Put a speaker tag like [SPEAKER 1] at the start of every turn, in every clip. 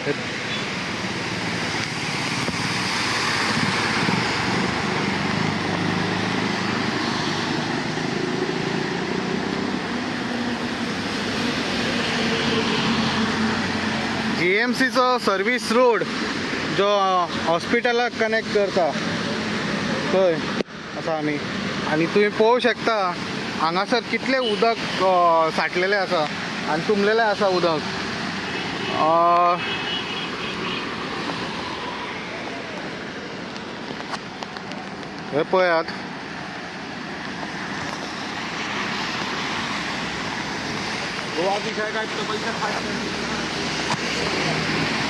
[SPEAKER 1] GMCचो service road जो हॉस्पिटलाक connect करता थंय आसा आमी. आनी तुम्ही पळोवं शकता हांगासर कितले उदक साठलेले आसा आनी तुंबलेले आसा उदक. हे पळयात,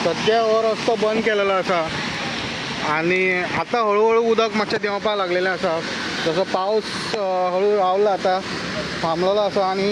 [SPEAKER 1] सध्या हो रस्तो बंद केलेलो आसा आणि आता हळूहळू उदक मातशें देंवपाक लागलेलें आसा. जसो पावस हळू रावला आता थांबलेलो आसा आणि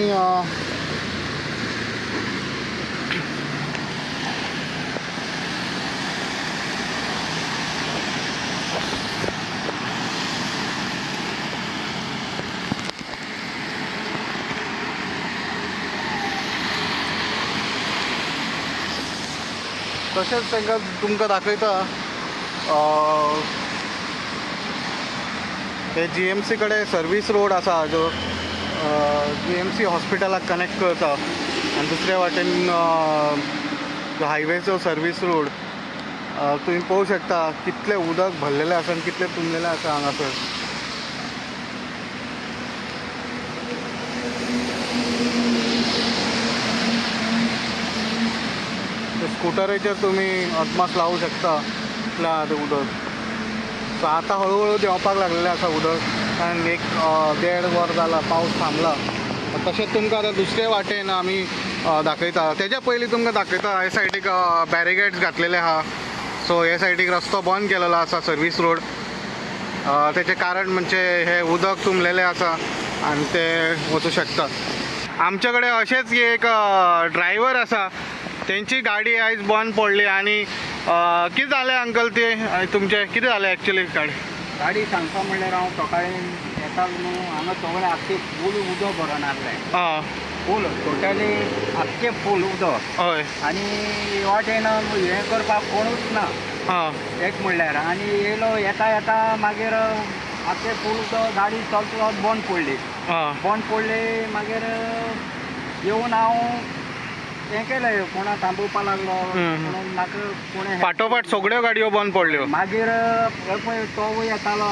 [SPEAKER 1] तशेंच तांकां तुमकां दाखयता हे GMC कडेन सर्वीस रोड आसा जो GMC हॉस्पिटलाक कनेक्ट करता आनी दुसऱ्या वाटेन जो हायवेचो सर्वीस रोड. तुम्ही पळोवं शकता कितले उदक भरलेलें आसा आनी कितले तुंबलेलें आसा हांगासर. स्कूटरेचेर तुम्ही अदमास लावू शकता इतलें आहा तें उदक. सो आतां हळूहळू देंवपाक लागलेलें आसा उदक आनी एक 1.5 वर जाला पावस थांबला. तशेंच तुमकां आतां दुसरे वाटेन आमी दाखयता. तेज्या पयलीं तुमकां दाखयता हे सायडीक बॅरिगेड्स घातलेले आहा. सो हे सायडीक रस्तो बंद केलेलो आसा सर्वीस रोड. तेचें कारण म्हणजे हे उदक तुंबलेलें आसा आनी ते वचूं शकता. आमचे कडेन अशेंच एक ड्रायव्हर आसा, त्यांची गाडी आयज बंद पडली आणि कितें जालें अंकल ते तुमचे कितें जालें एक्चुअली
[SPEAKER 2] गाडी सांगता म्हणल्यार हांव सकाळीं येता न्हू हांगा सगळें आख्खें फूल उदक भरून हाडलें. फूल टोटली आख्खें फूल उदक.
[SPEAKER 1] हय.
[SPEAKER 2] आनी वाटेन हें करपाक कोणूच ना एक म्हणल्यार. आनी येयलो येता येता मागीर आख्खें फूल उदक गाडी चलता बंद पडली. बंद पडली मागीर येवन हांव हें केलें कोणा थांबोवपा लागलो म्हणून म्हाका कोणें
[SPEAKER 1] फाटोफाट सगळ्यो गाडयो बंद पडल्यो.
[SPEAKER 2] मागीर पळय तोवूय येतालो,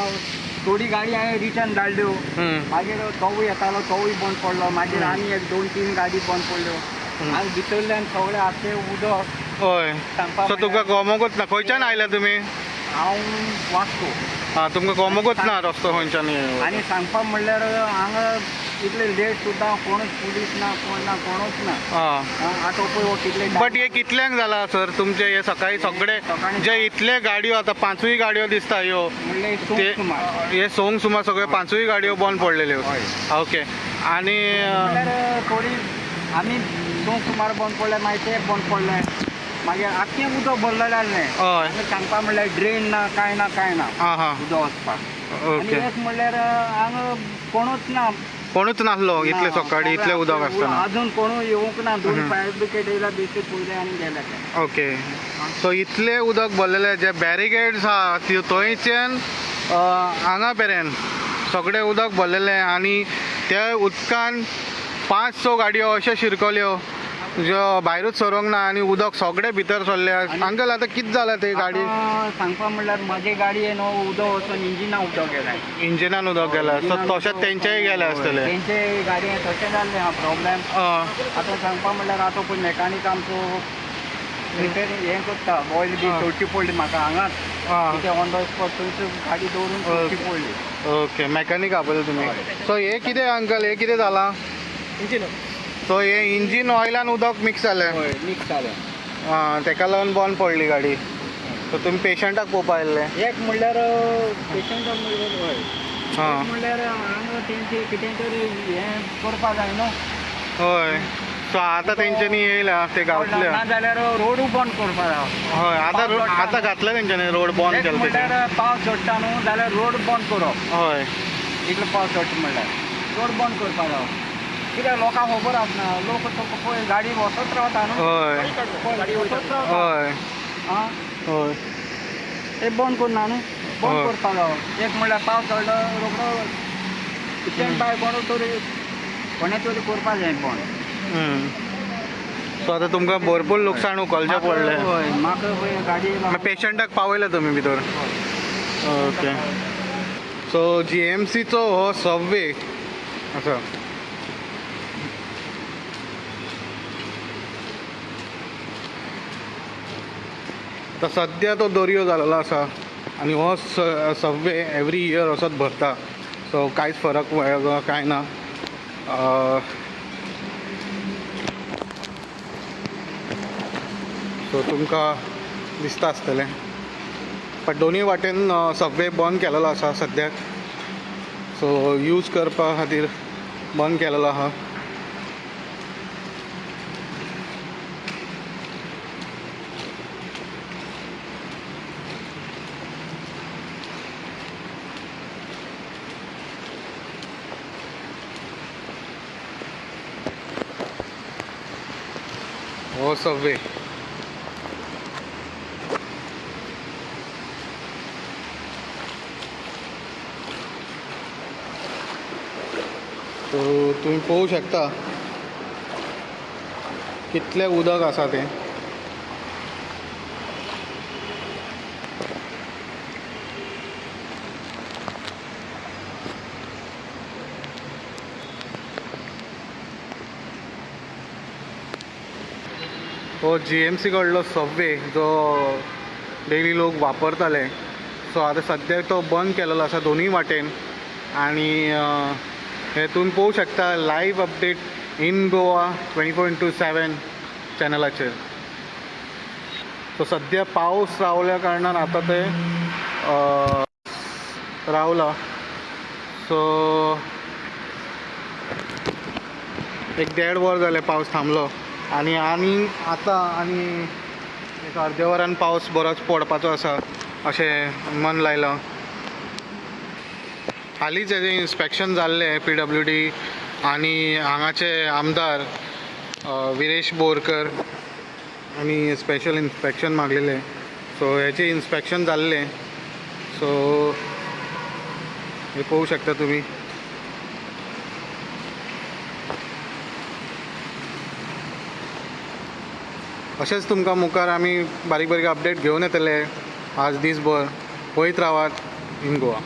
[SPEAKER 2] थोडी गाडी हांवें रिटर्न धाडल्यो. मागीर तोवूय येतालो, तोवूय बंद पडलो. मागीर आनी एक 2-3 गाडी बंद पडल्यो आनी भितरल्यान सगळें आख्खें उदक.
[SPEAKER 1] हय. सो तुमकां गमोगूच ना. खंयच्यान आयल्या तुमी?
[SPEAKER 2] हांव वास्को.
[SPEAKER 1] तुमकां गमोगूच ना रस्तो खंयच्यान.
[SPEAKER 2] आनी सांगपाक म्हणल्यार हांगा इतले लेट सुद्दां कोणूच पुलीस ना, कोण ना, कोणूच ना. आतां पळय कितले.
[SPEAKER 1] बट हे कितल्यांक जाला सर तुमचे हे सकाळी सगळे जे इतले गाडयो आता 5य गाडयो दिसता ह्यो ते हे सोंग सुमार सगळे 5य गाडयो बंद पडलेल्यो. ओके. आनी
[SPEAKER 2] थोडी आमी सोंग सुमार बंद पडले मागीर ते बंद पडले मागीर आख्खें उदक भरलेलें आहलें. हय. सांगपाक म्हणल्यार ड्रेन ना कांय ना उदक वचपाक. आनी एक म्हणल्यार हांगा कोणूच ना.
[SPEAKER 1] कोणूच नासलो इतले सकाळी इतले उदक आसतना.
[SPEAKER 2] अजून कोणूय येवंक ना. 2 फायर ब्रिगेड येयला बेश्टे पयले आनी गेले.
[SPEAKER 1] ओके. सो इतले उदक भरलेले जे बॅरिगेड्स आहा थंयच्यान हांगा पेरेन सगळे उदक भरलेले आनी त्या उदकान 5-6 गाडयो अशे शिरकल्यो ज्यो भायरूच सरोंक ना आनी उदक सगळे भितर सरले. अंकल आतां कितें जालें ते गाडी?
[SPEAKER 2] सांगपाक म्हणल्यार म्हाजे गाडयेन उदक वचून इंजिनान उदक गेलें.
[SPEAKER 1] इंजिनान उदक गेलें. सो तशेंच तेंचेय गेले आसतले.
[SPEAKER 2] तेंचे गाडयेन तशें जाल्लें हा प्रॉब्लेम. आतां सांगपाक म्हणल्यार आतां पळय मॅकानीक आमचो रिपेरिंग हें करता. ऑयल बी चडची पडली म्हाका हांगाच. कितें ऑन द स्पॉट थंयच गाडी दवरून चडची पडली.
[SPEAKER 1] ओके. मॅकानीक आपयलो तुमी. सो हे कितें अंकल हे कितें जालां?
[SPEAKER 2] इंजिन.
[SPEAKER 1] सो हे इंजीन ऑयलान उदक मिक्स जालें.
[SPEAKER 2] मिक्स जालें.
[SPEAKER 1] तेका लागून बंद पडली गाडी. सो तुमी पेशंटाक पळोवपा आयिल्ले?
[SPEAKER 2] एक म्हणल्यार पेशंटाक म्हणल्यार हांगा तेंचे कितें तरी हें करपा जाय न्हू.
[SPEAKER 1] हय. सो आतां तेंच्यांनी येयल्या ते घातले
[SPEAKER 2] ना जाल्यार रोड बंद करपा जाय.
[SPEAKER 1] हय. आतां घातले तेंच्यांनी रोड बंद केलो.
[SPEAKER 2] म्हणल्यार पावस चडटा न्हू जाल्यार रोड बंद करप.
[SPEAKER 1] हय.
[SPEAKER 2] इतलो पावस चडटा म्हणल्यार रोड बंद करपा जाय. कित्याक लोकांक खबर आसना लोक पळय गाडी वसत रावता न्हू
[SPEAKER 1] हय
[SPEAKER 2] वसत रावता
[SPEAKER 1] हय
[SPEAKER 2] आं
[SPEAKER 1] हय
[SPEAKER 2] ते बंद करना न्हू बंद
[SPEAKER 1] हय.
[SPEAKER 2] करपाक जावो एक म्हणल्यार पावस चडलो रोखडो स्टँड बाय कोण तरी कोणे तरी करपाक जाय बंद
[SPEAKER 1] सो आतां तुमकां भरपूर लुकसाण उखलचें पडलें
[SPEAKER 2] हय म्हाका पळय गाडी
[SPEAKER 1] पेशंटाक पावयले तुमी भितर ओके सो GMCचो हो सबवे आसा आतां सद्या तो दर्यो जाल्लो आसा आनी हो सबवे एवरी इयर असोच भरता सो कांयच फरक कांय ना सो तुमकां दिसता आसतलें पण दोनूय वाटेन सबवे बंद केलेलो आसा सद्याक सो यूज करपा खातीर बंद केलेलो आहा हो सबवे सो तुम्ही पळोवंक शकता कितलें उदक आसा तें हो GMC कडलो सबवे जो डेली लोक वापरताले सो आतां सद्याक तो बंद केलेलो आसा दोनूय वाटेन आनी हे तुम्ही पळोवंक शकता लायव्ह अपडेट इन गोवा 24/7 चॅनलाचेर सो सद्या पावस रावल्या कारणान आतां ते रावला सो एक 1.5 वर जालें पावस थांबलो आनी आतां एक अर्दे वरान पावस बरोच पडपाचो आसा अशें मन लायलां हालींच हेजें इन्स्पेक्शन जाल्लें PWD आनी हांगाचे आमदार विरेश बोरकर आनी स्पेशल इन्स्पेक्शन मागलेलें सो हेचें इन्स्पेक्शन जाल्लें सो हे पळोवंक शकता तुमी अशेंच तुमकां मुखार आमी बारीक बारीक अपडेट घेवन येतले आज दीसभर पळयत रावात इन गोवा